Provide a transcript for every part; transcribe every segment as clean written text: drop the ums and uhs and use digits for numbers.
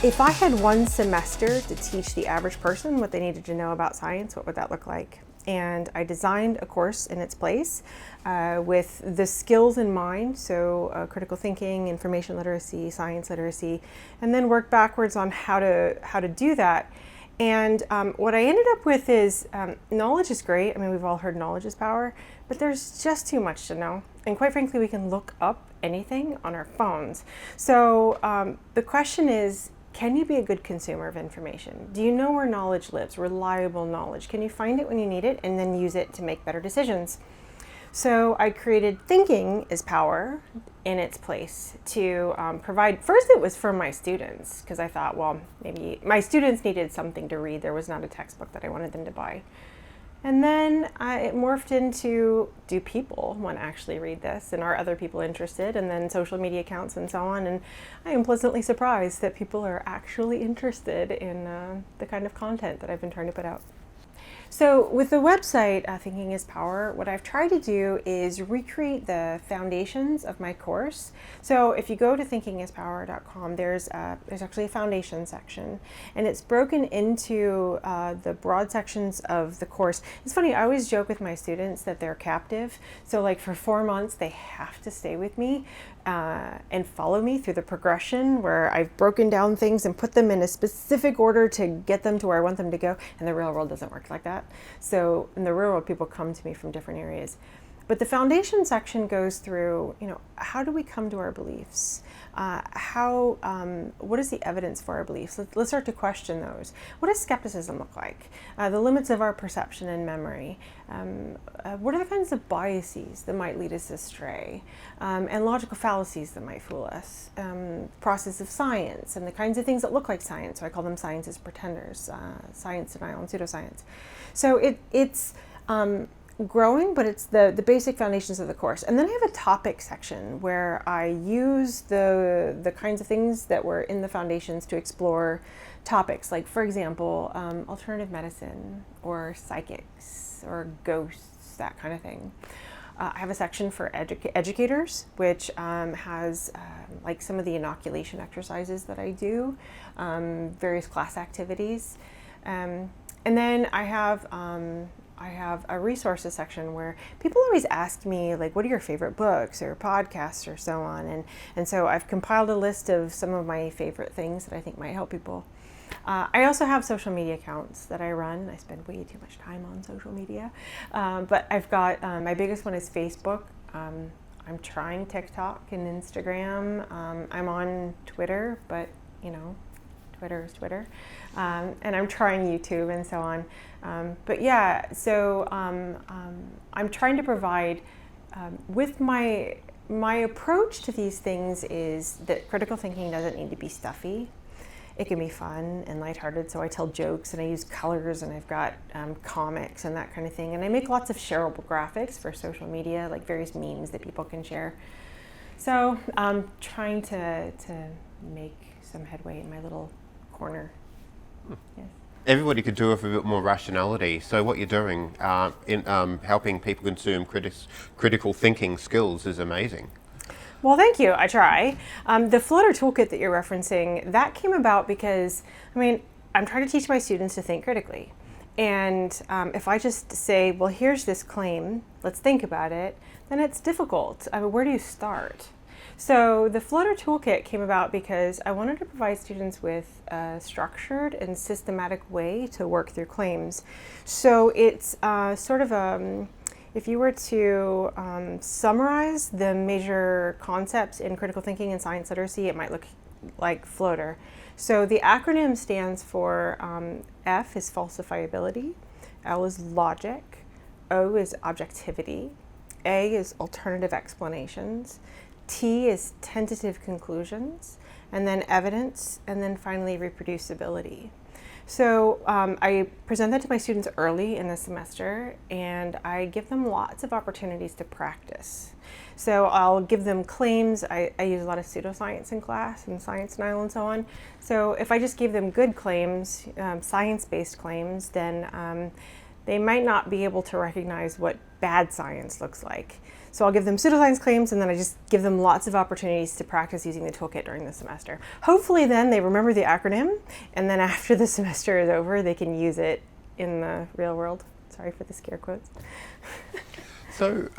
If I had one semester to teach the average person what they needed to know about science, what would that look like? And I designed a course in its place with the skills in mind, so critical thinking, information literacy, science literacy, and then worked backwards on how to do that. And what I ended up with is knowledge is great. I mean, we've all heard knowledge is power, but there's just too much to know. And quite frankly, we can look up anything on our phones. So the question is, can you be a good consumer of information? Do you know where knowledge lives, reliable knowledge? Can you find it when you need it and then use it to make better decisions? So I created Thinking is Power in its place to provide, first it was for my students, because I thought, well, maybe my students needed something to read. There was not a textbook that I wanted them to buy. And then it morphed into, do people want to actually read this? And are other people interested? And then social media accounts and so on. And I am pleasantly surprised that people are actually interested in the kind of content that I've been trying to put out. So with the website, Thinking is Power, what I've tried to do is recreate the foundations of my course. So if you go to thinkingispower.com, there's actually a foundation section, and it's broken into the broad sections of the course. It's funny, I always joke with my students that they're captive. So like for 4 months, they have to stay with me and follow me through the progression where I've broken down things and put them in a specific order to get them to where I want them to go. And the real world doesn't work like that. So in the real world, people come to me from different areas. But the foundation section goes through, how do we come to our beliefs? What is the evidence for our beliefs? Let's start to question those. What does skepticism look like? The limits of our perception and memory. What are the kinds of biases that might lead us astray? And logical fallacies that might fool us. Process of science and the kinds of things that look like science. So I call them science as pretenders, science denial and pseudoscience. So it's growing, but it's the basic foundations of the course. And then I have a topic section where I use the kinds of things that were in the foundations to explore topics, like, for example, alternative medicine or psychics or ghosts, that kind of thing. I have a section for educators, which has like some of the inoculation exercises that I do, various class activities. And then I have a resources section where people always ask me, like, what are your favorite books or podcasts or so on? And so I've compiled a list of some of my favorite things that I think might help people. I also have social media accounts that I run. I spend way too much time on social media. But I've got, my biggest one is Facebook. I'm trying TikTok and Instagram. I'm on Twitter, but, Twitter is Twitter. And I'm trying YouTube and so on. But yeah, so I'm trying to provide, with my approach to these things is that critical thinking doesn't need to be stuffy. It can be fun and lighthearted, so I tell jokes and I use colors and I've got comics and that kind of thing. And I make lots of shareable graphics for social media, like various memes that people can share. So I'm trying to make some headway in my little corner. Yes. Everybody could do with a bit more rationality. So what you're doing in helping people consume critical thinking skills is amazing. Well, thank you. I try. The floater toolkit that you're referencing, that came about because, I'm trying to teach my students to think critically. And if I just say, well, here's this claim, let's think about it, then it's difficult. Where do you start? So the floater toolkit came about because I wanted to provide students with a structured and systematic way to work through claims. So it's sort of if you were to summarize the major concepts in critical thinking and science literacy, it might look like floater. So the acronym stands for F is falsifiability, L is logic, O is objectivity, A is alternative explanations, T is tentative conclusions, and then evidence, and then finally reproducibility. So I present that to my students early in the semester, and I give them lots of opportunities to practice. So I'll give them claims. I use a lot of pseudoscience in class and science denial and so on. So if I just give them good claims, science-based claims, then they might not be able to recognize what bad science looks like. So I'll give them pseudoscience claims, and then I just give them lots of opportunities to practice using the toolkit during the semester. Hopefully then they remember the acronym, and then after the semester is over, they can use it in the real world. Sorry for the scare quotes. So,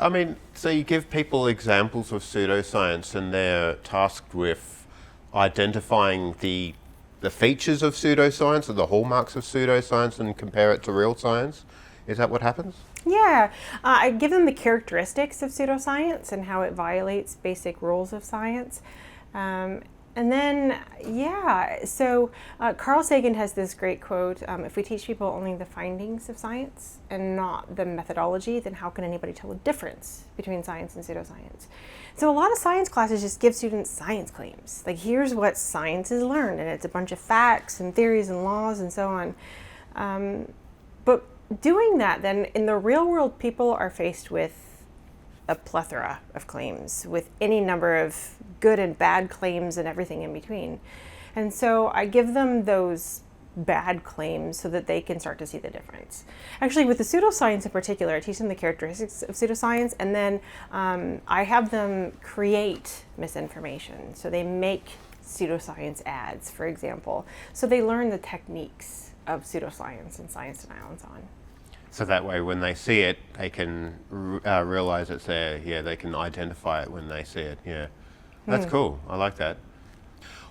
so you give people examples of pseudoscience, and they're tasked with identifying the features of pseudoscience or the hallmarks of pseudoscience and compare it to real science. Is that what happens? Yeah, I give them the characteristics of pseudoscience and how it violates basic rules of science. And then, so Carl Sagan has this great quote, if we teach people only the findings of science and not the methodology, then how can anybody tell the difference between science and pseudoscience? So a lot of science classes just give students science claims. Like, here's what science has learned, and it's a bunch of facts and theories and laws and so on. But doing that, then, in the real world, people are faced with a plethora of claims, with any number of good and bad claims and everything in between. And so I give them those bad claims so that they can start to see the difference. Actually, with the pseudoscience in particular, I teach them the characteristics of pseudoscience, and then I have them create misinformation. So they make pseudoscience ads, for example. So they learn the techniques of pseudoscience and science denial and so on. So that way, when they see it, they can realize it's there. Yeah, they can identify it when they see it. Yeah, that's cool. I like that.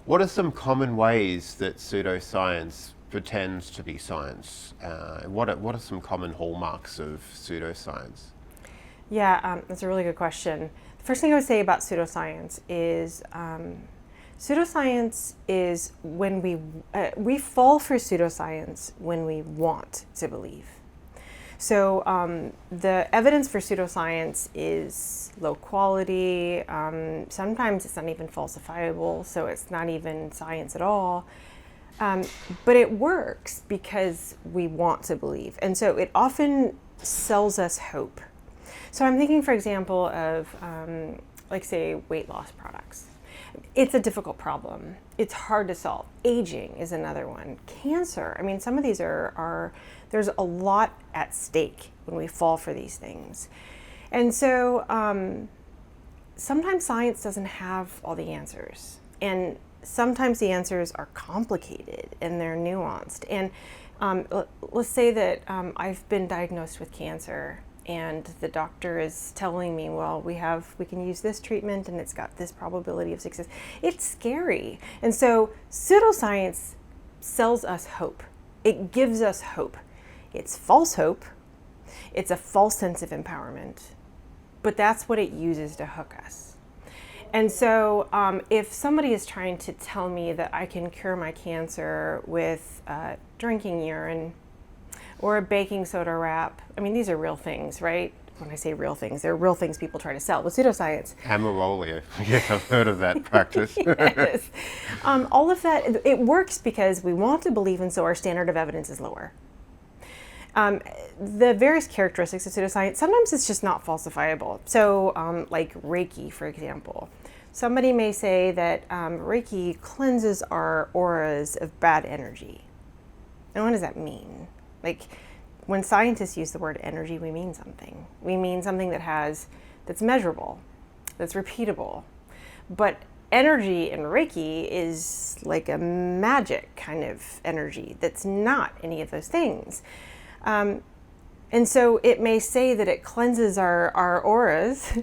What are some common ways that pseudoscience pretends to be science? What are some common hallmarks of pseudoscience? Yeah, that's a really good question. The first thing I would say about pseudoscience is pseudoscience is when we fall for pseudoscience when we want to believe. So the evidence for pseudoscience is low quality. Sometimes it's not even falsifiable, so it's not even science at all. But it works because we want to believe. And so it often sells us hope. So I'm thinking, for example, of like, say, weight loss products. It's a difficult problem. It's hard to solve. Aging is another one. Cancer. I mean, some of these are there's a lot at stake when we fall for these things. And so sometimes science doesn't have all the answers. And sometimes the answers are complicated and they're nuanced. And let's say that I've been diagnosed with cancer, and the doctor is telling me, well, we can use this treatment and it's got this probability of success. It's scary. And so pseudoscience sells us hope. It gives us hope. It's false hope. It's a false sense of empowerment. But that's what it uses to hook us. And so if somebody is trying to tell me that I can cure my cancer with drinking urine or a baking soda wrap, I mean, these are real things, right? When I say real things, they're real things people try to sell with pseudoscience. Amorollia. Yeah, I've heard of that practice. Yes. All of that, it works because we want to believe, and so our standard of evidence is lower. The various characteristics of pseudoscience, sometimes it's just not falsifiable. So like Reiki, for example. Somebody may say that Reiki cleanses our auras of bad energy. And what does that mean? Like, when scientists use the word energy, we mean something. We mean something that's measurable, that's repeatable. But energy in Reiki is like a magic kind of energy that's not any of those things. And so it may say that it cleanses our auras,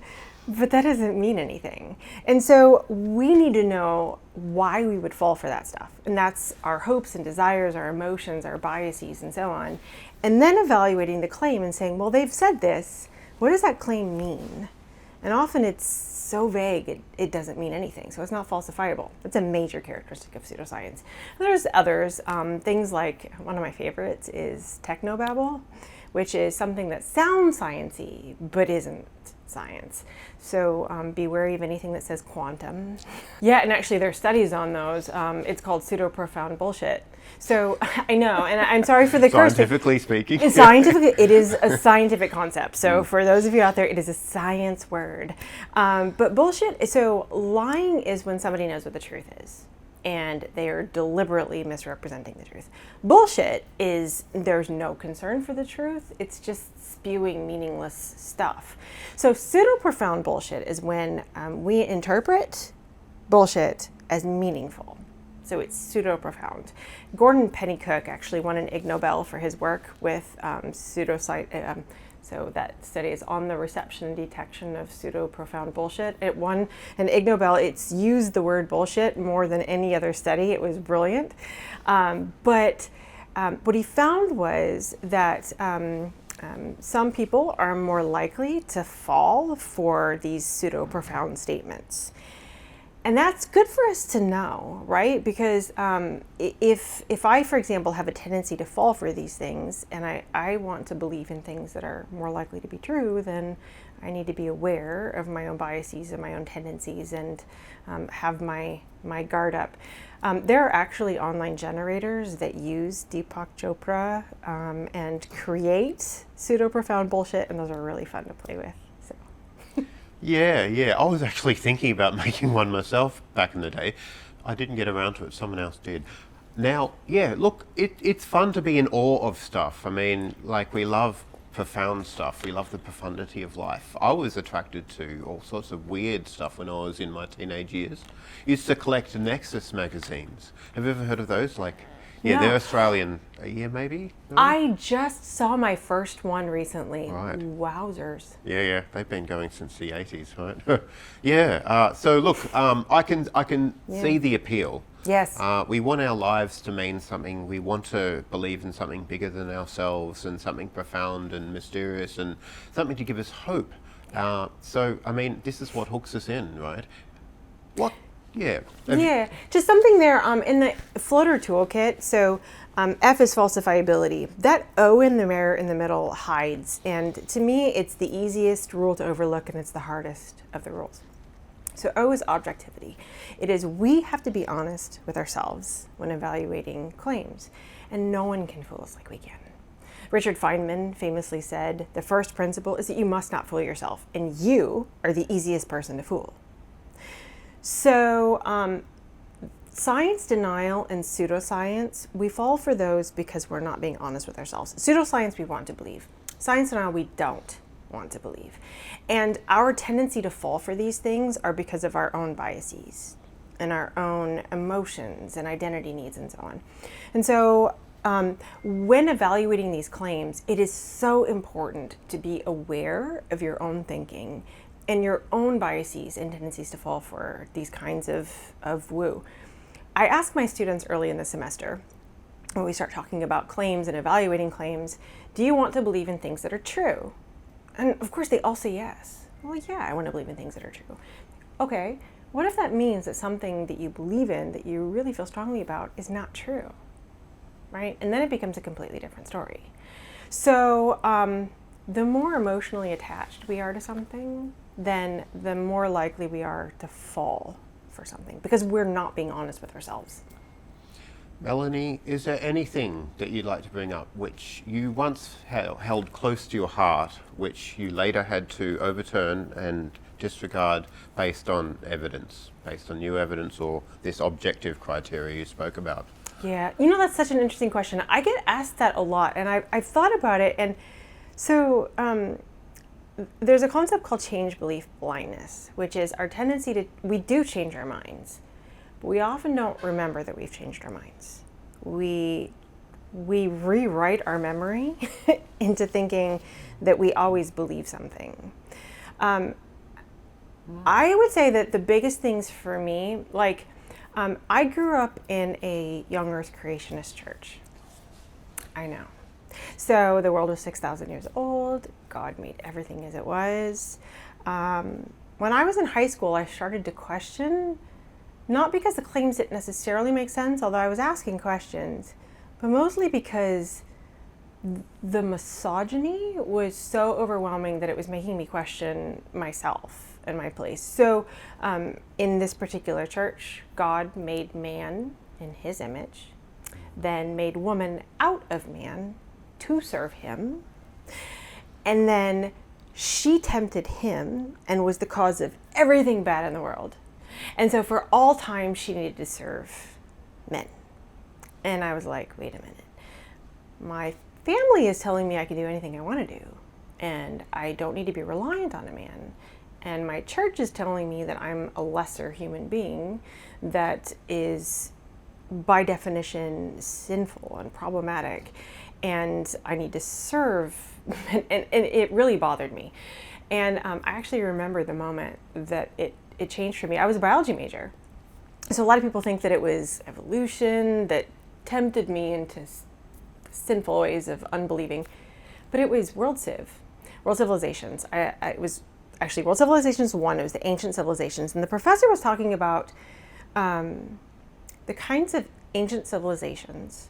but that doesn't mean anything. And so we need to know why we would fall for that stuff. And that's our hopes and desires, our emotions, our biases, and so on. And then evaluating the claim and saying, well, they've said this. What does that claim mean? And often it's so vague, it doesn't mean anything. So it's not falsifiable. That's a major characteristic of pseudoscience. There's others, things like, one of my favorites is technobabble, which is something that sounds sciencey, but isn't science. So be wary of anything that says quantum. Yeah, and actually there are studies on those. It's called pseudo-profound bullshit. So I know, and I'm sorry for the curse. Scientifically speaking. It is a scientific concept. So for those of you out there, it is a science word. But bullshit, so lying is when somebody knows what the truth is. and they are deliberately misrepresenting the truth. Bullshit is there's no concern for the truth. It's just spewing meaningless stuff. So pseudo-profound bullshit is when we interpret bullshit as meaningful. So it's pseudo-profound. Gordon Pennycook actually won an Ig Nobel for his work with pseudoscience. So that study is on the reception and detection of pseudo-profound bullshit. It won an Ig Nobel. It's used the word bullshit more than any other study. It was brilliant. But what he found was that some people are more likely to fall for these pseudo-profound statements. And that's good for us to know, right? Because if I, for example, have a tendency to fall for these things, and I want to believe in things that are more likely to be true, then I need to be aware of my own biases and my own tendencies and have my guard up. There are actually online generators that use Deepak Chopra and create pseudo-profound bullshit, and those are really fun to play with. Yeah. I was actually thinking about making one myself back in the day. I didn't get around to it. Someone else did. Now, yeah, look, it's fun to be in awe of stuff. I mean, like, we love profound stuff. We love the profundity of life. I was attracted to all sorts of weird stuff when I was in my teenage years. Used to collect Nexus magazines. Have you ever heard of those? Yeah, they're Australian. A year maybe? I just saw my first one recently. Right. Wowzers. Yeah. They've been going since the 80s, right? Yeah. So look, I can see the appeal. Yes. We want our lives to mean something. We want to believe in something bigger than ourselves and something profound and mysterious and something to give us hope. So, I mean, this is what hooks us in, right? What? Yeah. Just something there in the floater toolkit. So F is falsifiability. That O in the mirror in the middle hides. And to me, it's the easiest rule to overlook, and it's the hardest of the rules. So O is objectivity. It is we have to be honest with ourselves when evaluating claims, and no one can fool us like we can. Richard Feynman famously said, the first principle is that you must not fool yourself, and you are the easiest person to fool. So science denial and pseudoscience, we fall for those because we're not being honest with ourselves. Pseudoscience we want to believe. Science denial we don't want to believe. And our tendency to fall for these things are because of our own biases and our own emotions and identity needs and so on. And so when evaluating these claims, it is so important to be aware of your own thinking and your own biases and tendencies to fall for these kinds of woo. I ask my students early in the semester, when we start talking about claims and evaluating claims, do you want to believe in things that are true? And of course they all say yes. Well, yeah, I want to believe in things that are true. Okay, what if that means that something that you believe in, that you really feel strongly about, is not true, right? And then it becomes a completely different story. So the more emotionally attached we are to something, then the more likely we are to fall for something because we're not being honest with ourselves. Melanie, is there anything that you'd like to bring up which you once held close to your heart, which you later had to overturn and disregard based on evidence, based on new evidence or this objective criteria you spoke about? Yeah, that's such an interesting question. I get asked that a lot, and I've thought about it. And so there's a concept called change belief blindness, which is our tendency we do change our minds, but we often don't remember that we've changed our minds. We rewrite our memory into thinking that we always believe something. I would say that the biggest things for me, I grew up in a young earth creationist church. I know. So the world was 6,000 years old. God made everything as it was. When I was in high school, I started to question, not because the claims didn't necessarily make sense, although I was asking questions, but mostly because the misogyny was so overwhelming that it was making me question myself and my place. So in this particular church, God made man in his image, then made woman out of man to serve him, and then she tempted him and was the cause of everything bad in the world. And so for all time, she needed to serve men. And I was like, wait a minute. My family is telling me I can do anything I want to do, and I don't need to be reliant on a man. And my church is telling me that I'm a lesser human being that is, by definition, sinful and problematic, and I need to serve. And it really bothered me. And I actually remember the moment that it changed for me. I was a biology major. So a lot of people think that it was evolution that tempted me into sinful ways of unbelieving, but it was world civilizations. It was actually World Civilizations 1, it was the ancient civilizations, and the professor was talking about the kinds of ancient civilizations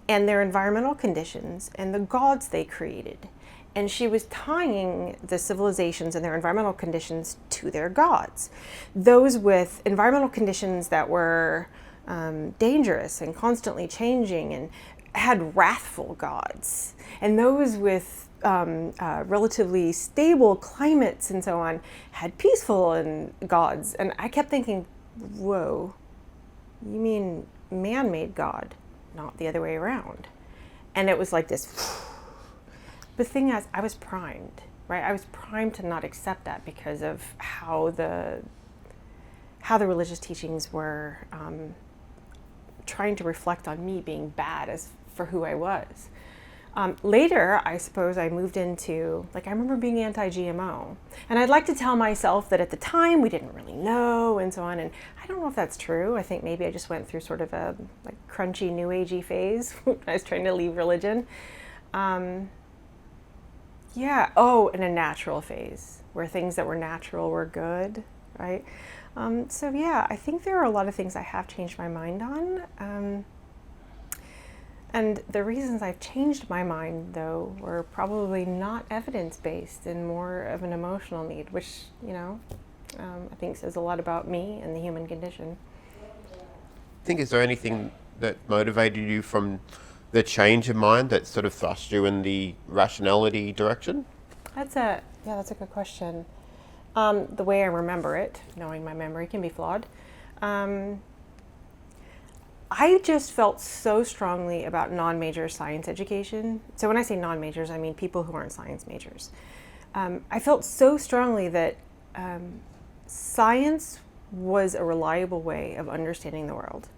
and their environmental conditions and the gods they created. And she was tying the civilizations and their environmental conditions to their gods. Those with environmental conditions that were dangerous and constantly changing and had wrathful gods. And those with relatively stable climates and so on had peaceful and gods. And I kept thinking, whoa, you mean man-made God, not the other way around. And it was like this. The thing is, I was primed, right? I was primed to not accept that because of how the religious teachings were trying to reflect on me being bad as for who I was. Later, I suppose I moved into, I remember being anti-GMO. And I'd like to tell myself that at the time we didn't really know and so on. And I don't know if that's true. I think maybe I just went through sort of a crunchy new agey phase when I was trying to leave religion. And a natural phase where things that were natural were good, right? I think there are a lot of things I have changed my mind on. And the reasons I've changed my mind, though, were probably not evidence-based and more of an emotional need, which, I think says a lot about me and the human condition. Is there anything that motivated you from the change of mind that sort of thrust you in the rationality direction? That's a good question. The way I remember it, knowing my memory can be flawed, I just felt so strongly about non-major science education. So when I say non-majors, I mean people who aren't science majors. I felt so strongly that science was a reliable way of understanding the world,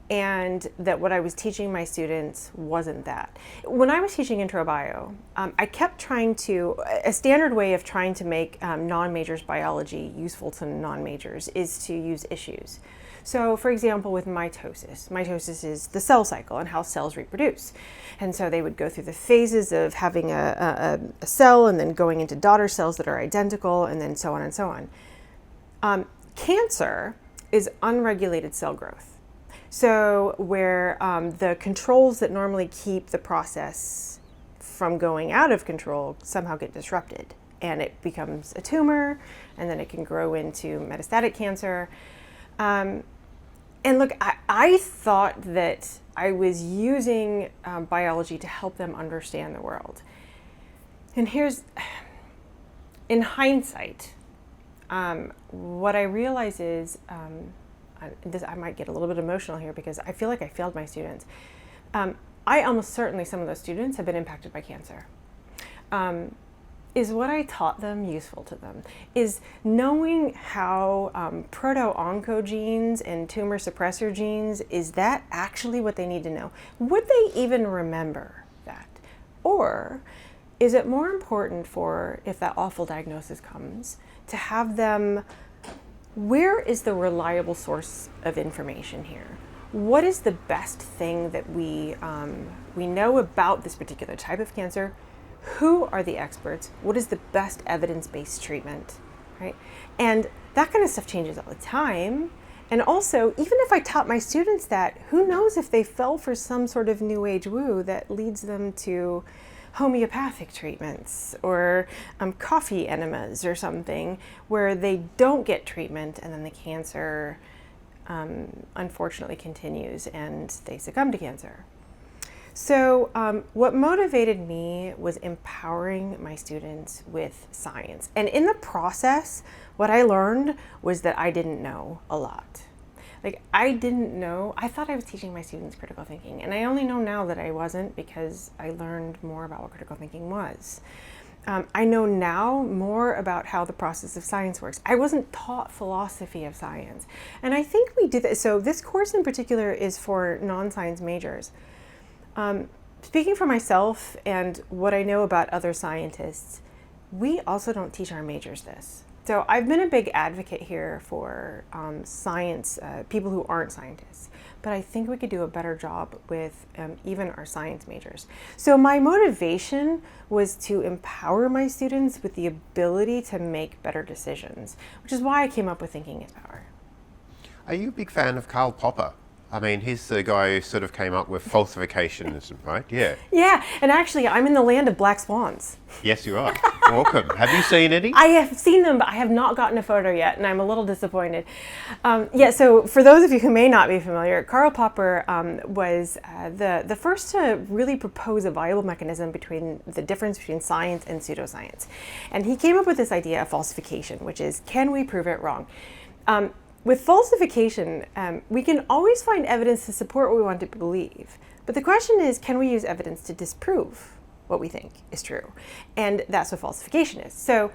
and that what I was teaching my students wasn't that. When I was teaching intro bio, I kept a standard way of trying to make non-majors biology useful to non-majors is to use issues. So for example, with mitosis is the cell cycle and how cells reproduce. And so they would go through the phases of having a cell and then going into daughter cells that are identical and then so on and so on. Cancer is unregulated cell growth. So where the controls that normally keep the process from going out of control somehow get disrupted, and it becomes a tumor, and then it can grow into metastatic cancer. And look, I thought that I was using biology to help them understand the world. And in hindsight, what I realize is, I might get a little bit emotional here because I feel like I failed my students. I almost certainly, some of those students have been impacted by cancer. Is what I taught them useful to them? Is knowing how proto-oncogenes and tumor suppressor genes, is that actually what they need to know? Would they even remember that? Or is it more important for, if that awful diagnosis comes, to have them, where is the reliable source of information here? What is the best thing that we know about this particular type of cancer? Who are the experts? What is the best evidence-based treatment, right? And that kind of stuff changes all the time. And also, even if I taught my students that, who knows if they fell for some sort of new age woo that leads them to homeopathic treatments or coffee enemas or something where they don't get treatment and then the cancer unfortunately continues and they succumb to cancer. So what motivated me was empowering my students with science. And in the process, what I learned was that I didn't know a lot. Like, I didn't know, I thought I was teaching my students critical thinking, and I only know now that I wasn't because I learned more about what critical thinking was. I know now more about how the process of science works. I wasn't taught philosophy of science. And I think we did that. So this course in particular is for non-science majors. Speaking for myself and what I know about other scientists, we also don't teach our majors this. So I've been a big advocate here for science, people who aren't scientists, but I think we could do a better job with even our science majors. So my motivation was to empower my students with the ability to make better decisions, which is why I came up with Thinking is Power. Are you a big fan of Karl Popper? I mean, he's the guy who sort of came up with falsificationism, right? Yeah. Yeah, and actually I'm in the land of black swans. Yes, you are. Welcome. Have you seen any? I have seen them, but I have not gotten a photo yet, and I'm a little disappointed. So for those of you who may not be familiar, Karl Popper was the first to really propose a viable mechanism between the difference between science and pseudoscience. And he came up with this idea of falsification, which is, can we prove it wrong? With falsification, we can always find evidence to support what we want to believe. But the question is, can we use evidence to disprove what we think is true? And that's what falsification is. So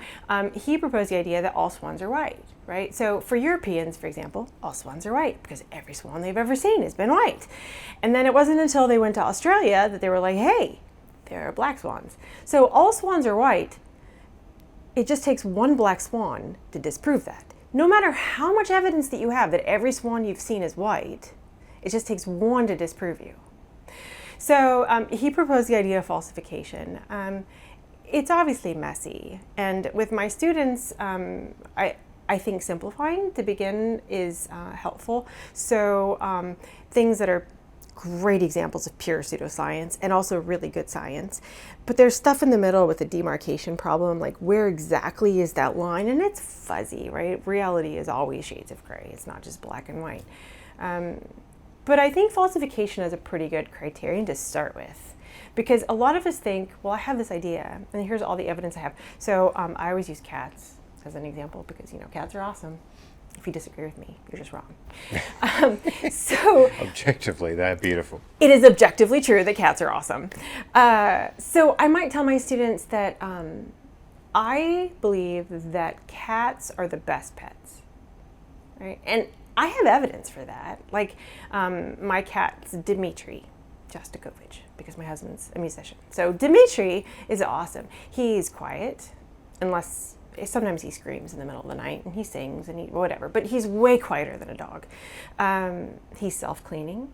he proposed the idea that all swans are white, right? So for Europeans, for example, all swans are white because every swan they've ever seen has been white. And then it wasn't until they went to Australia that they were like, hey, there are black swans. So all swans are white. It just takes one black swan to disprove that. No matter how much evidence that you have that every swan you've seen is white, it just takes one to disprove you. So he proposed the idea of falsification. It's obviously messy. And with my students, I think simplifying to begin is helpful. So things that are great examples of pure pseudoscience and also really good science. But there's stuff in the middle with the demarcation problem, like where exactly is that line? And it's fuzzy, right? Reality is always shades of gray. It's not just black and white. But I think falsification is a pretty good criterion to start with, because a lot of us think, well, I have this idea and here's all the evidence I have. So I always use cats as an example because, cats are awesome. If you disagree with me, you're just wrong. So objectively, they're beautiful. It is objectively true that cats are awesome. So I might tell my students that I believe that cats are the best pets, right? And I have evidence for that. Like my cat's Dimitri Shostakovich, because my husband's a musician. So Dimitri is awesome. He's quiet, unless sometimes he screams in the middle of the night and he sings and whatever, but he's way quieter than a dog. He's self-cleaning,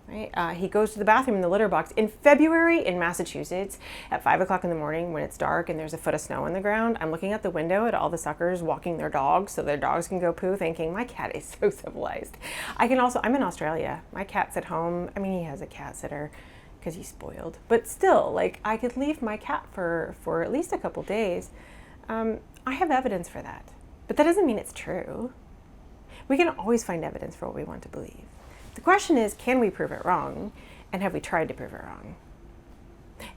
right? He goes to the bathroom in the litter box. In February in Massachusetts at 5 o'clock in the morning when it's dark and there's a foot of snow on the ground, I'm looking out the window at all the suckers walking their dogs so their dogs can go poo, thinking my cat is so civilized. I'm in Australia. My cat's at home. I mean, he has a cat sitter because he's spoiled, but still, like, I could leave my cat for at least a couple days. I have evidence for that, but that doesn't mean it's true. We can always find evidence for what we want to believe. The question is, can we prove it wrong? And have we tried to prove it wrong?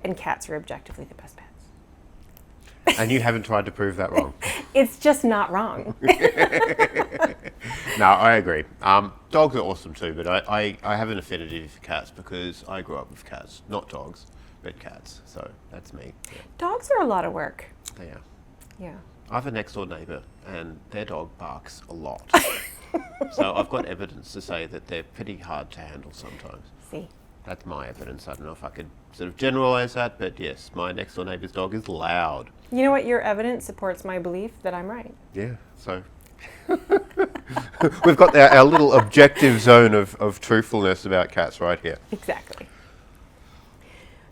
And cats are objectively the best pets. And you haven't tried to prove that wrong? It's just not wrong. No, I agree. Dogs are awesome too, but I have an affinity for cats because I grew up with cats, not dogs, but cats. So that's me. Yeah. Dogs are a lot of work. They are. Yeah. I have a next door neighbour and their dog barks a lot. So I've got evidence to say that they're pretty hard to handle sometimes. See. That's my evidence. I don't know if I could sort of generalise that, but yes, my next door neighbour's dog is loud. You know what? Your evidence supports my belief that I'm right. Yeah, so we've got our little objective zone of truthfulness about cats right here. Exactly.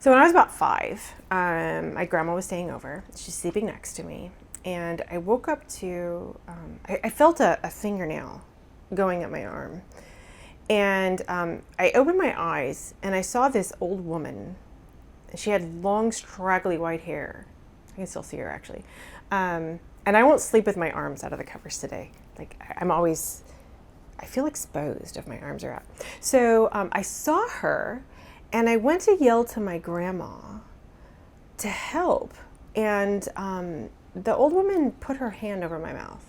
So when I was about 5, my grandma was staying over. She's sleeping next to me. And I woke up to, I felt a fingernail going up my arm. And I opened my eyes and I saw this old woman. She had long, straggly white hair. I can still see her actually. And I won't sleep with my arms out of the covers today. Like I feel exposed if my arms are out. So I saw her And I went to yell to my grandma to help. And the old woman put her hand over my mouth.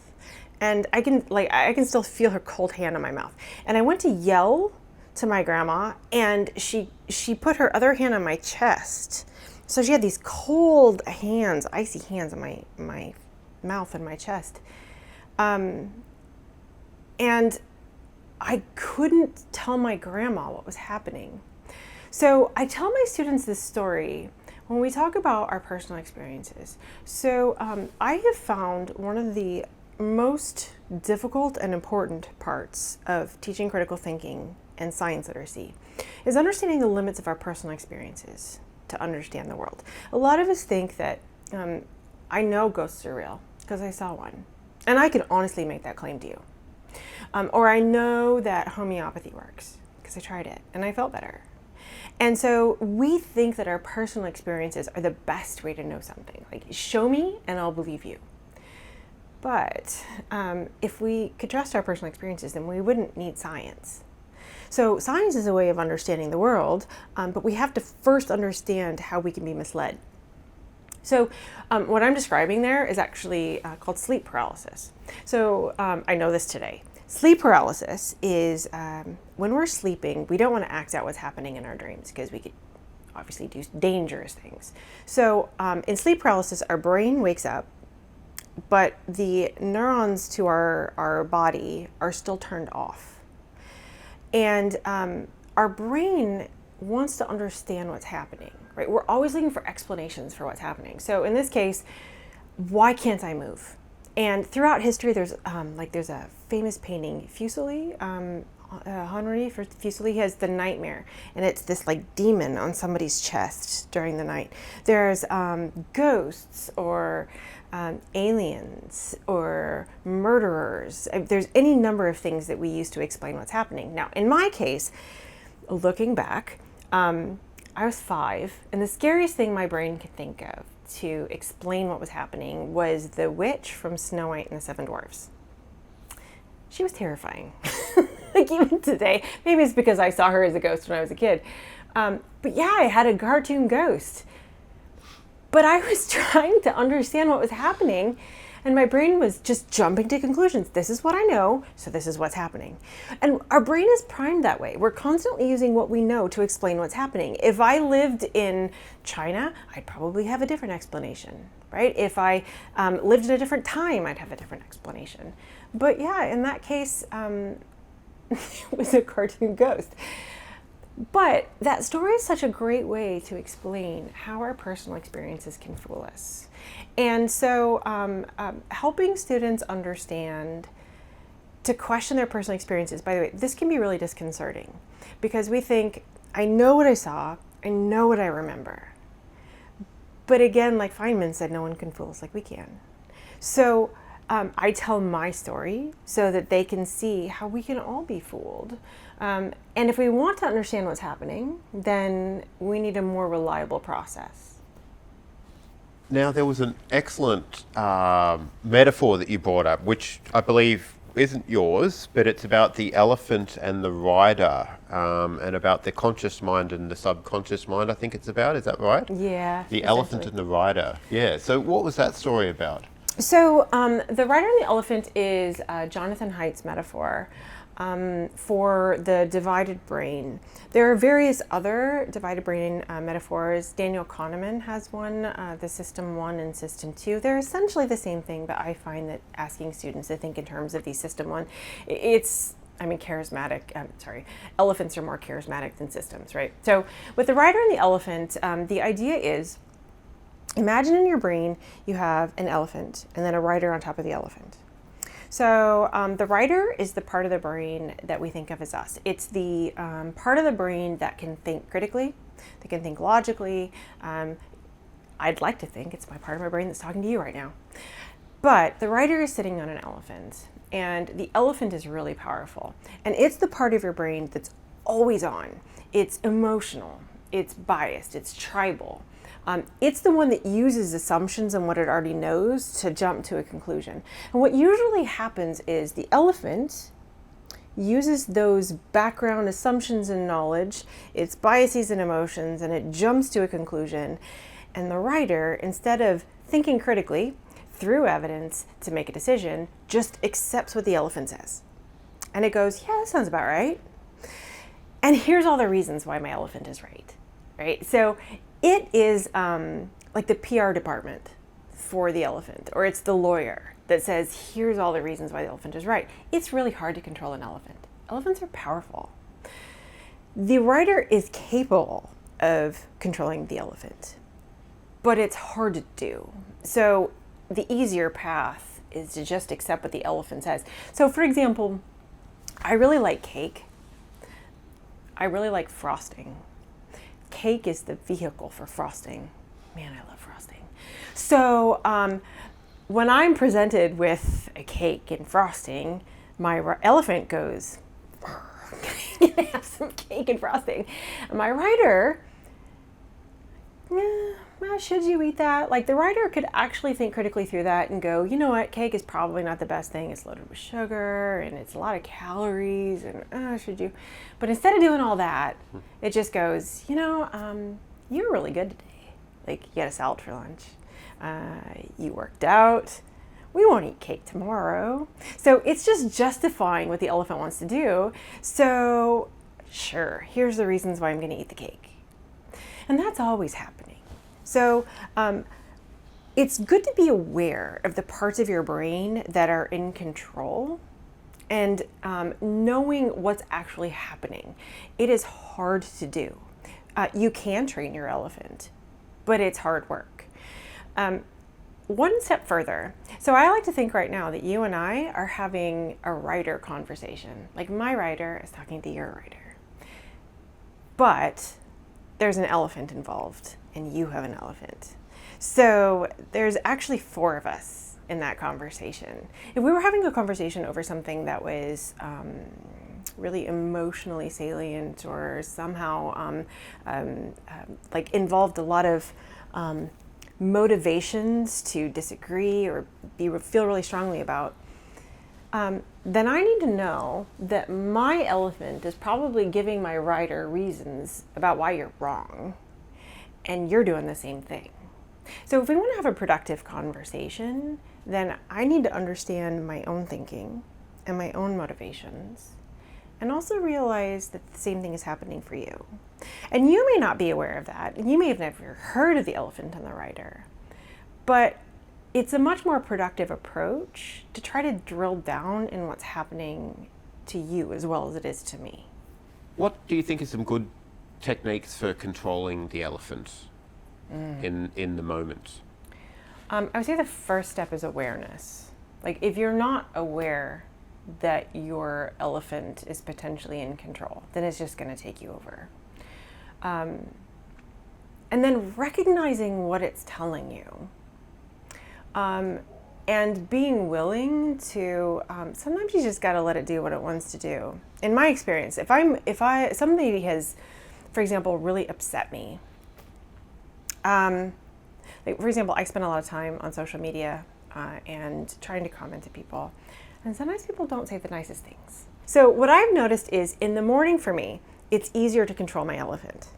And I can still feel her cold hand on my mouth. And I went to yell to my grandma, and she put her other hand on my chest. So she had these cold hands, icy hands on my mouth and my chest. And I couldn't tell my grandma what was happening. So I tell my students this story when we talk about our personal experiences. So I have found one of the most difficult and important parts of teaching critical thinking and science literacy is understanding the limits of our personal experiences to understand the world. A lot of us think that I know ghosts are real because I saw one, and I can honestly make that claim to you. Or I know that homeopathy works because I tried it and I felt better. And so we think that our personal experiences are the best way to know something. Like, show me and I'll believe you. But if we could trust our personal experiences, then we wouldn't need science. So science is a way of understanding the world, but we have to first understand how we can be misled. So what I'm describing there is actually called sleep paralysis. So I know this today. Sleep paralysis is when we're sleeping, we don't want to act out what's happening in our dreams because we could obviously do dangerous things. So in sleep paralysis, our brain wakes up, but the neurons to our body are still turned off. And our brain wants to understand what's happening, right? We're always looking for explanations for what's happening. So in this case, why can't I move? And throughout history, there's a famous painting, Fuseli, Henri Fuseli has The Nightmare, and it's this like demon on somebody's chest during the night. There's ghosts or aliens or murderers. There's any number of things that we use to explain what's happening. Now, in my case, looking back, I was 5, and the scariest thing my brain could think of to explain what was happening was the witch from Snow White and the Seven Dwarfs. She was terrifying. Like, even today, maybe it's because I saw her as a ghost when I was a kid. But yeah, I had a cartoon ghost. But I was trying to understand what was happening, and my brain was just jumping to conclusions. This is what I know, so this is what's happening. And our brain is primed that way. We're constantly using what we know to explain what's happening. If I lived in China, I'd probably have a different explanation, right? If I lived in a different time, I'd have a different explanation. But yeah, in that case, it was a cartoon ghost. But that story is such a great way to explain how our personal experiences can fool us. And so helping students understand to question their personal experiences, by the way, this can be really disconcerting because we think, I know what I saw, I know what I remember. But again, like Feynman said, no one can fool us like we can. So I tell my story so that they can see how we can all be fooled. And if we want to understand what's happening, then we need a more reliable process. Now, there was an excellent metaphor that you brought up, which I believe isn't yours, but it's about the elephant and the rider, and about the conscious mind and the subconscious mind, I think it's about. Is that right? Yeah. The elephant and the rider. Yeah. So what was that story about? So the rider and the elephant is Jonathan Haidt's metaphor for the divided brain. There are various other divided brain metaphors. Daniel Kahneman has one, the System 1 and System 2. They're essentially the same thing, but I find that asking students to think in terms of the System 1, elephants are more charismatic than systems, right? So with the rider and the elephant, the idea is, imagine in your brain you have an elephant and then a rider on top of the elephant. So the rider is the part of the brain that we think of as us. It's the part of the brain that can think critically, that can think logically. I'd like to think it's my part of my brain that's talking to you right now. But the rider is sitting on an elephant, and the elephant is really powerful. And it's the part of your brain that's always on. It's emotional, it's biased, it's tribal. It's the one that uses assumptions and what it already knows to jump to a conclusion. And what usually happens is the elephant uses those background assumptions and knowledge, its biases and emotions, and it jumps to a conclusion. And the writer, instead of thinking critically through evidence to make a decision, just accepts what the elephant says. And it goes, yeah, that sounds about right. And here's all the reasons why my elephant is right, right? So it is like the PR department for the elephant, or it's the lawyer that says, here's all the reasons why the elephant is right. It's really hard to control an elephant. Elephants are powerful. The writer is capable of controlling the elephant, but it's hard to do. So the easier path is to just accept what the elephant says. So for example, I really like cake. I really like frosting. Cake is the vehicle for frosting. Man, I love frosting. So when I'm presented with a cake and frosting, my elephant goes, can I have some cake and frosting? And my writer, should you eat that? Like, the writer could actually think critically through that and go, you know what, cake is probably not the best thing. It's loaded with sugar and it's a lot of calories and should you? But instead of doing all that, it just goes, you were really good today. Like, you had a salad for lunch. You worked out. We won't eat cake tomorrow. So it's just justifying what the elephant wants to do. So sure, here's the reasons why I'm going to eat the cake. And that's always happening. So it's good to be aware of the parts of your brain that are in control and knowing what's actually happening. It is hard to do. You can train your elephant, but it's hard work. One step further. So I like to think right now that you and I are having a writer conversation. Like, my writer is talking to your writer. But there's an elephant involved, and you have an elephant. So there's actually 4 of us in that conversation. If we were having a conversation over something that was really emotionally salient or somehow like involved a lot of motivations to disagree or feel really strongly about, then I need to know that my elephant is probably giving my writer reasons about why you're wrong, and you're doing the same thing. So if we want to have a productive conversation, then I need to understand my own thinking and my own motivations, and also realize that the same thing is happening for you. And you may not be aware of that, and you may have never heard of the elephant and the writer, but it's a much more productive approach to try to drill down in what's happening to you as well as it is to me. What do you think are some good techniques for controlling the elephant in the moment? I would say the first step is awareness. Like, if you're not aware that your elephant is potentially in control, then it's just going to take you over. And then recognizing what it's telling you. And being willing to, sometimes you just got to let it do what it wants to do. In my experience, if somebody has, for example, really upset me, like, for example, I spend a lot of time on social media and trying to comment to people. And sometimes people don't say the nicest things. So what I've noticed is, in the morning for me, it's easier to control my elephant.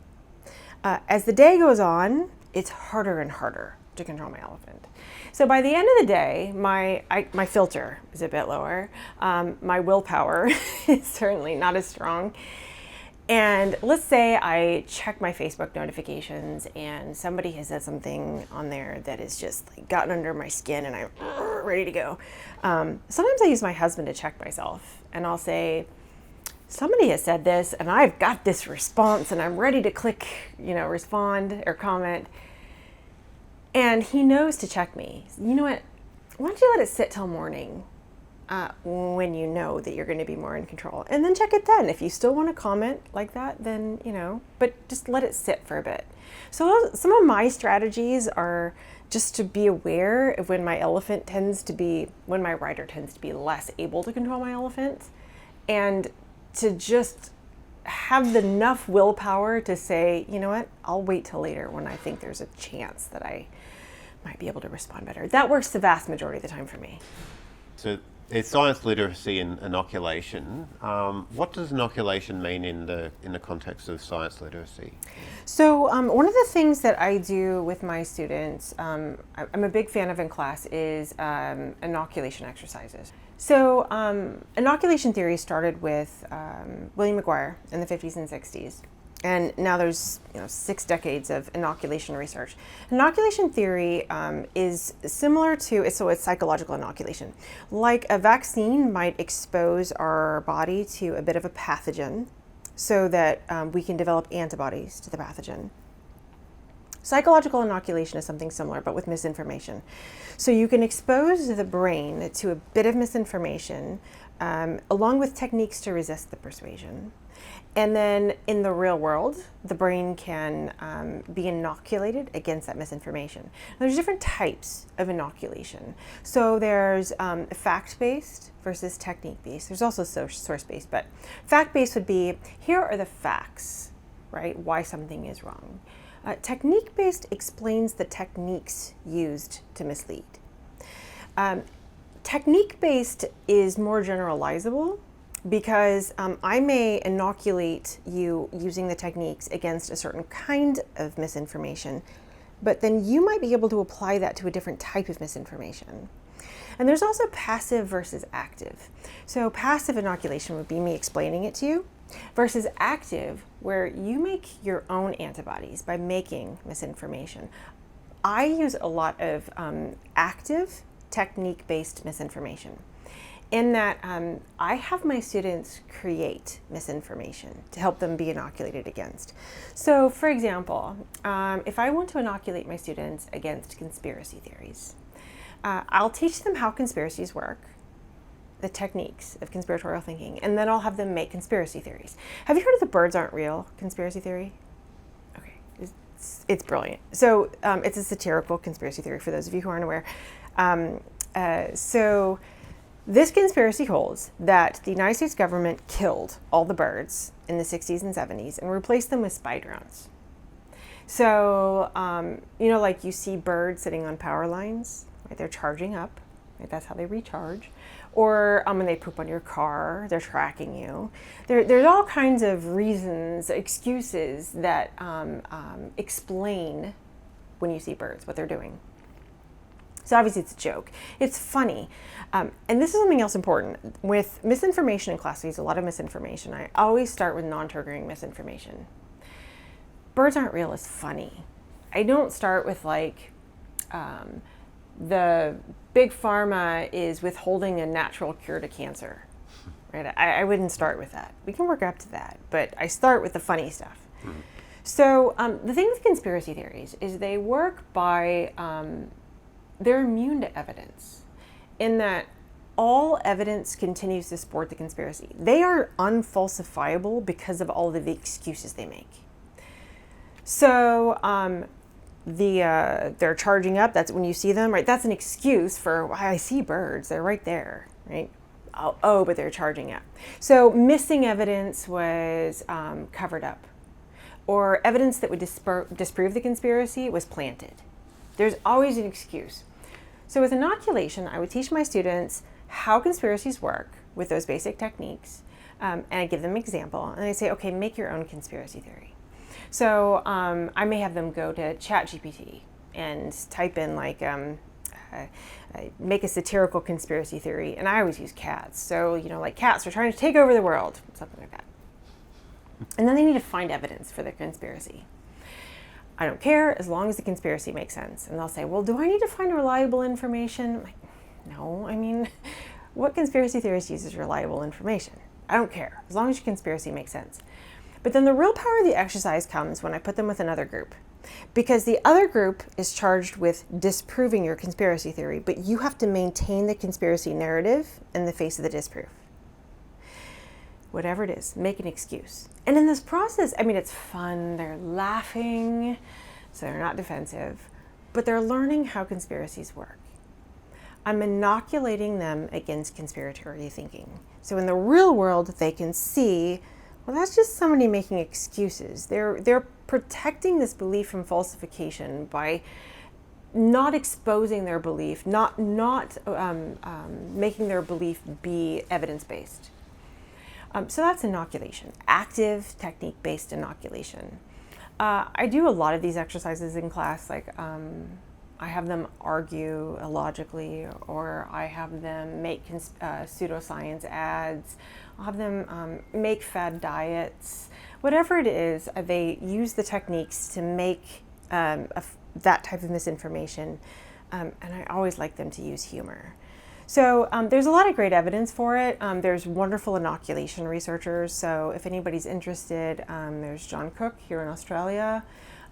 As the day goes on, it's harder and harder to control my elephant. So by the end of the day, my filter is a bit lower. My willpower is certainly not as strong. And let's say I check my Facebook notifications and somebody has said something on there that has just like gotten under my skin and I'm ready to go. Sometimes I use my husband to check myself, and I'll say, somebody has said this and I've got this response and I'm ready to click, respond or comment. And he knows to check me. You know what? Why don't you let it sit till morning when you know that you're going to be more in control? And then check it then. If you still want to comment like that, then, but just let it sit for a bit. So some of my strategies are just to be aware of when my writer tends to be less able to control my elephant, and to just have enough willpower to say, you know what, I'll wait till later when I think there's a chance that I might be able to respond better. That works the vast majority of the time for me. So It's science literacy and inoculation. What does inoculation mean in the context of science literacy? So one of the things that I do with my students, I'm a big fan of in class, is inoculation exercises. So inoculation theory started with William McGuire in the 50s and 60s. And now there's 6 decades of inoculation research. Inoculation theory is similar to, so it's psychological inoculation. Like a vaccine might expose our body to a bit of a pathogen so that we can develop antibodies to the pathogen. Psychological inoculation is something similar, but with misinformation. So you can expose the brain to a bit of misinformation along with techniques to resist the persuasion. And then in the real world, the brain can be inoculated against that misinformation. Now, there's different types of inoculation. So there's fact-based versus technique-based. There's also source-based, but fact-based would be, here are the facts, right? Why something is wrong. Technique-based explains the techniques used to mislead. Technique-based is more generalizable, because I may inoculate you using the techniques against a certain kind of misinformation, but then you might be able to apply that to a different type of misinformation. And there's also passive versus active. So passive inoculation would be me explaining it to you, versus active, where you make your own antibodies by making misinformation. I use a lot of active technique-based misinformation, in that I have my students create misinformation to help them be inoculated against. So for example, if I want to inoculate my students against conspiracy theories, I'll teach them how conspiracies work, the techniques of conspiratorial thinking, and then I'll have them make conspiracy theories. Have you heard of the birds aren't real conspiracy theory? Okay, it's brilliant. So it's a satirical conspiracy theory for those of you who aren't aware. So this conspiracy holds that the United States government killed all the birds in the 60s and 70s and replaced them with spy drones. So, like you see birds sitting on power lines, right? They're charging up, right? That's how they recharge. Or when they poop on your car, they're tracking you. There's all kinds of reasons, excuses that explain when you see birds, what they're doing. So obviously it's a joke. It's funny. And this is something else important. With misinformation in class, we use a lot of misinformation. I always start with non-triggering misinformation. Birds aren't real is funny. I don't start with the big pharma is withholding a natural cure to cancer. Right? I wouldn't start with that. We can work up to that, but I start with the funny stuff. Mm-hmm. So the thing with conspiracy theories is they work by they're immune to evidence, in that all evidence continues to support the conspiracy. They are unfalsifiable because of all of the excuses they make. So they're charging up. That's when you see them, right? That's an excuse for why I see birds. They're right there, right? Oh, but they're charging up. So missing evidence was covered up, or evidence that would disprove the conspiracy was planted. There's always an excuse. So with inoculation, I would teach my students how conspiracies work with those basic techniques, and I give them an example, and I say, okay, make your own conspiracy theory. So I may have them go to ChatGPT and type in make a satirical conspiracy theory, and I always use cats. So, like cats are trying to take over the world, something like that. And then they need to find evidence for the conspiracy. I don't care, as long as the conspiracy makes sense. And they'll say, well, do I need to find reliable information? I'm like, no, what conspiracy theorist uses reliable information? I don't care, as long as your conspiracy makes sense. But then the real power of the exercise comes when I put them with another group, because the other group is charged with disproving your conspiracy theory, but you have to maintain the conspiracy narrative in the face of the disproof. Whatever it is, make an excuse. And in this process, it's fun. They're laughing, so they're not defensive, but they're learning how conspiracies work. I'm inoculating them against conspiratorial thinking. So in the real world, they can see, well, that's just somebody making excuses. They're protecting this belief from falsification by not exposing their belief, not making their belief be evidence-based. So that's inoculation, active technique-based inoculation. I do a lot of these exercises in class, like I have them argue illogically, or I have them make pseudoscience ads, I'll have them make fad diets. Whatever it is, they use the techniques to make that type of misinformation, and I always like them to use humor. So there's a lot of great evidence for it. There's wonderful inoculation researchers. So if anybody's interested, there's John Cook here in Australia,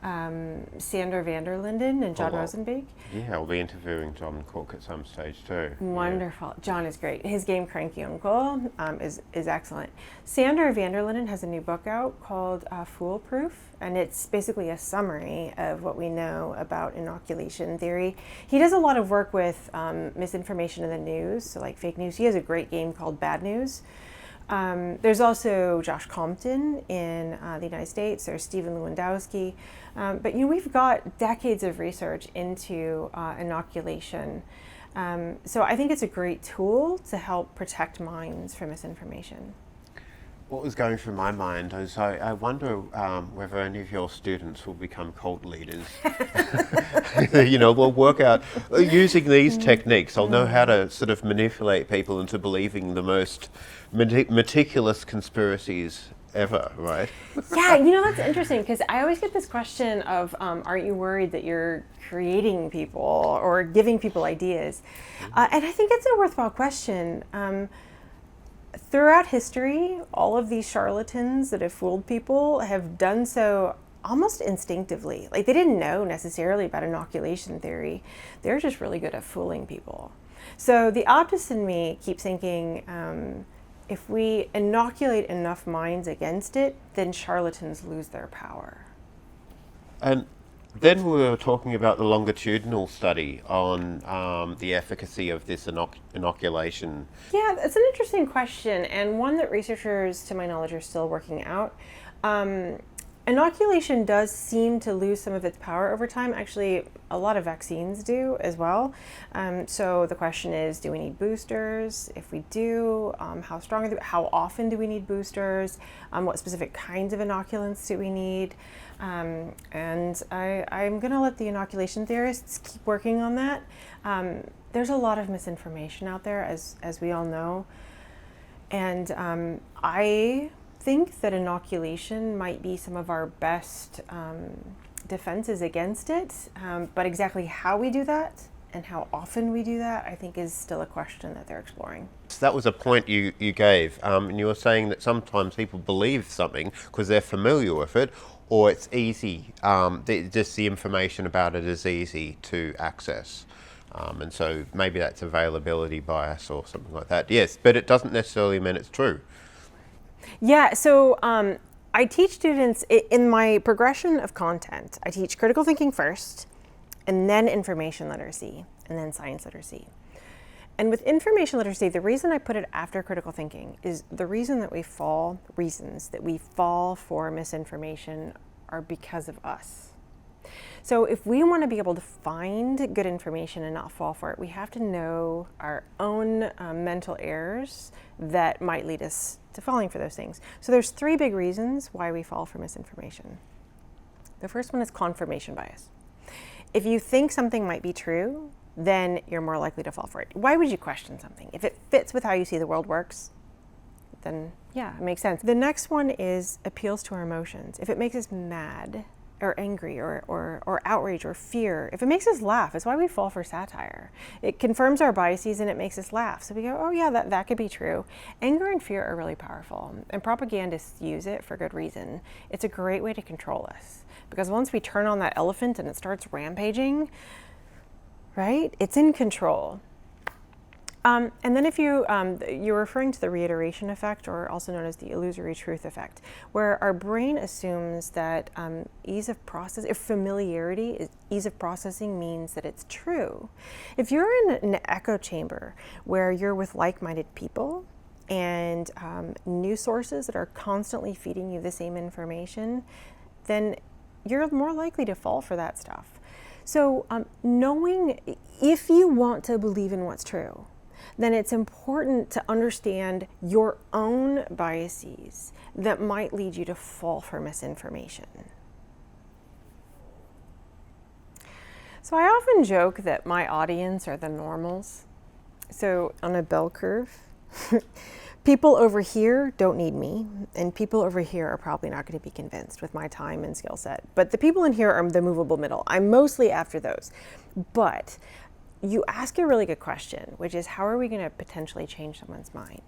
Sander van der Linden and John Rosenbeek. Yeah, I'll be interviewing John Cook at some stage too. Wonderful. Yeah. John is great. His game Cranky Uncle is excellent. Sander van der Linden has a new book out called Foolproof, and it's basically a summary of what we know about inoculation theory. He does a lot of work with misinformation in the news, so like fake news. He has a great game called Bad News. There's also Josh Compton in the United States. There's Stephen Lewandowski. But we've got decades of research into inoculation. So I think it's a great tool to help protect minds from misinformation. What was going through my mind is I wonder whether any of your students will become cult leaders. We'll work out, using these techniques, I'll know how to sort of manipulate people into believing the most meticulous conspiracies ever, right? Yeah, that's interesting, because I always get this question of, aren't you worried that you're creating people or giving people ideas? And I think it's a worthwhile question. Throughout history, all of these charlatans that have fooled people have done so almost instinctively. Like, they didn't know necessarily about inoculation theory. They're just really good at fooling people. So the optimist in me keeps thinking, if we inoculate enough minds against it, then charlatans lose their power. And then we were talking about the longitudinal study on the efficacy of this inoculation. Yeah, it's an interesting question, and one that researchers, to my knowledge, are still working out. Inoculation does seem to lose some of its power over time. Actually, a lot of vaccines do as well. So the question is, do we need boosters? If we do, how strong are they? How often do we need boosters? What specific kinds of inoculants do we need? And I'm going to let the inoculation theorists keep working on that. There's a lot of misinformation out there, as we all know. And I think that inoculation might be some of our best defenses against it. But exactly how we do that and how often we do that, I think, is still a question that they're exploring. So that was a point you gave. And you were saying that sometimes people believe something because they're familiar with it, or it's easy, just the information about it is easy to access. And so maybe that's availability bias or something like that. Yes, but it doesn't necessarily mean it's true. Yeah, so I teach students in my progression of content. I teach critical thinking first, and then information literacy, and then science literacy. And with information literacy, the reason I put it after critical thinking is the reasons that we fall for misinformation are because of us. So if we want to be able to find good information and not fall for it, we have to know our own mental errors that might lead us to falling for those things. So there's 3 big reasons why we fall for misinformation. The first one is confirmation bias. If you think something might be true, then you're more likely to fall for it. Why would you question something? If it fits with how you see the world works, then yeah, it makes sense. The next one is appeals to our emotions. If it makes us mad or angry or outrage or fear, if it makes us laugh, it's why we fall for satire. It confirms our biases and it makes us laugh. So we go, oh yeah, that could be true. Anger and fear are really powerful, and propagandists use it for good reason. It's a great way to control us, because once we turn on that elephant and it starts rampaging, right, it's in control. And then if you're referring to the reiteration effect, or also known as the illusory truth effect, where our brain assumes that ease of processing means that it's true. If you're in an echo chamber where you're with like-minded people and news sources that are constantly feeding you the same information, then you're more likely to fall for that stuff. So knowing if you want to believe in what's true, then it's important to understand your own biases that might lead you to fall for misinformation. So I often joke that my audience are the normals. So on a bell curve, people over here don't need me, and people over here are probably not going to be convinced with my time and skill set. But the people in here are the movable middle. I'm mostly after those. But you ask a really good question, which is how are we going to potentially change someone's mind?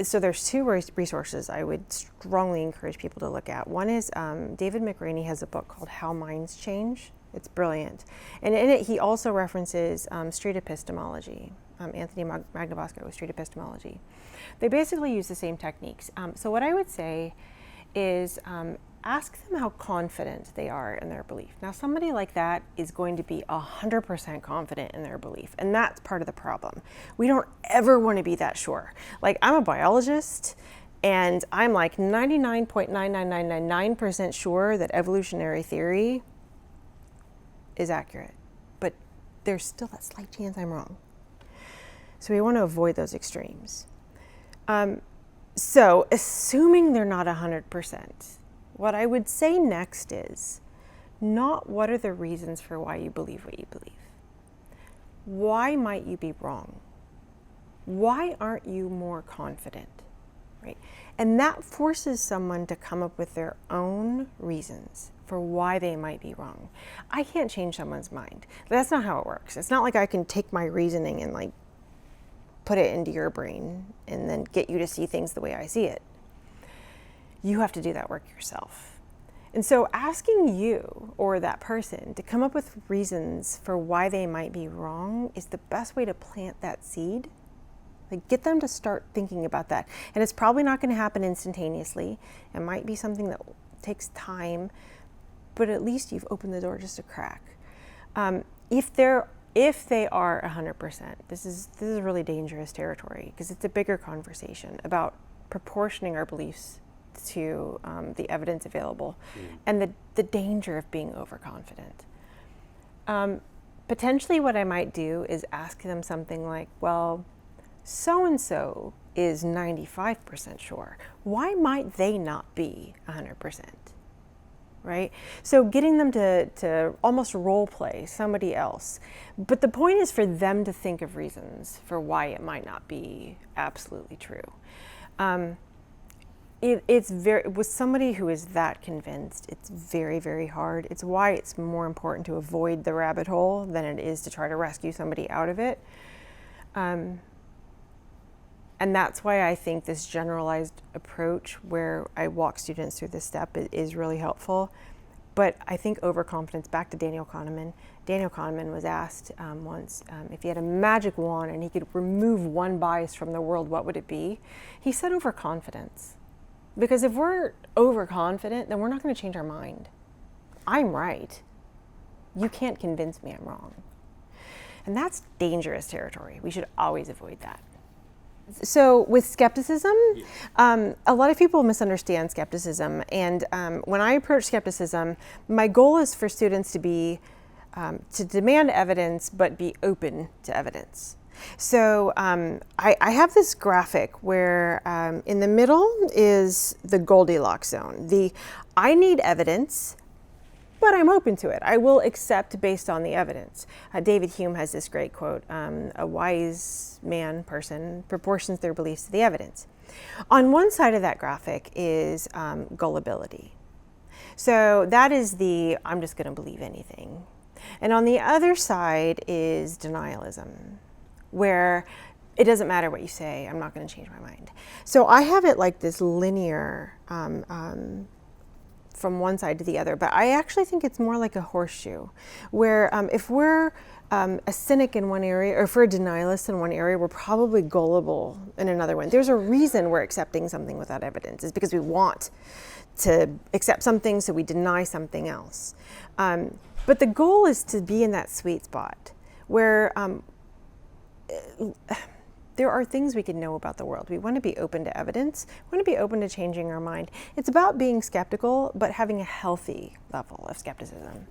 So there's two resources I would strongly encourage people to look at. One is David McRaney has a book called How Minds Change. It's brilliant. And in it, he also references street epistemology. Anthony Magnabosco with street epistemology. They basically use the same techniques. So what I would say is ask them how confident they are in their belief. Now, somebody like that is going to be 100% confident in their belief, and that's part of the problem. We don't ever want to be that sure. Like, I'm a biologist, and I'm like 99.99999% sure that evolutionary theory is accurate, but there's still that slight chance I'm wrong. So we want to avoid those extremes. So assuming they're not 100%, what I would say next is not what are the reasons for why you believe what you believe. Why might you be wrong? Why aren't you more confident? Right? And that forces someone to come up with their own reasons for why they might be wrong. I can't change someone's mind. That's not how it works. It's not like I can take my reasoning and like put it into your brain and then get you to see things the way I see it. You have to do that work yourself. And so asking you or that person to come up with reasons for why they might be wrong is the best way to plant that seed. Like, get them to start thinking about that. And it's probably not going to happen instantaneously. It might be something that takes time, but at least you've opened the door just a crack. If they are 100%, this is really dangerous territory because it's a bigger conversation about proportioning our beliefs to the evidence available and the danger of being overconfident. Potentially what I might do is ask them something like, well, so-and-so is 95% sure. Why might they not be 100%? Right? So getting them to almost role play somebody else. But the point is for them to think of reasons for why it might not be absolutely true. With somebody who is that convinced, it's very, very hard. It's why it's more important to avoid the rabbit hole than it is to try to rescue somebody out of it. And that's why I think this generalized approach where I walk students through this step is really helpful. But I think overconfidence, back to Daniel Kahneman. Daniel Kahneman was asked once if he had a magic wand and he could remove one bias from the world, what would it be? He said overconfidence. Because if we're overconfident, then we're not going to change our mind. I'm right. You can't convince me I'm wrong. And that's dangerous territory. We should always avoid that. So with skepticism, a lot of people misunderstand skepticism. And when I approach skepticism, my goal is for students to be, to demand evidence, but be open to evidence. So I have this graphic where in the middle is the Goldilocks zone. I need evidence, but I'm open to it. I will accept based on the evidence. David Hume has this great quote, a wise person proportions their beliefs to the evidence. On one side of that graphic is gullibility. So that is I'm just gonna believe anything. And on the other side is denialism, where it doesn't matter what you say, I'm not gonna change my mind. So I have it like this linear, from one side to the other, but I actually think it's more like a horseshoe, where if we're a cynic in one area, or if we're a denialist in one area, we're probably gullible in another one. There's a reason we're accepting something without evidence. It's because we want to accept something, so we deny something else. But the goal is to be in that sweet spot where there are things we can know about the world. We want to be open to evidence. We want to be open to changing our mind. It's about being skeptical, but having a healthy level of skepticism.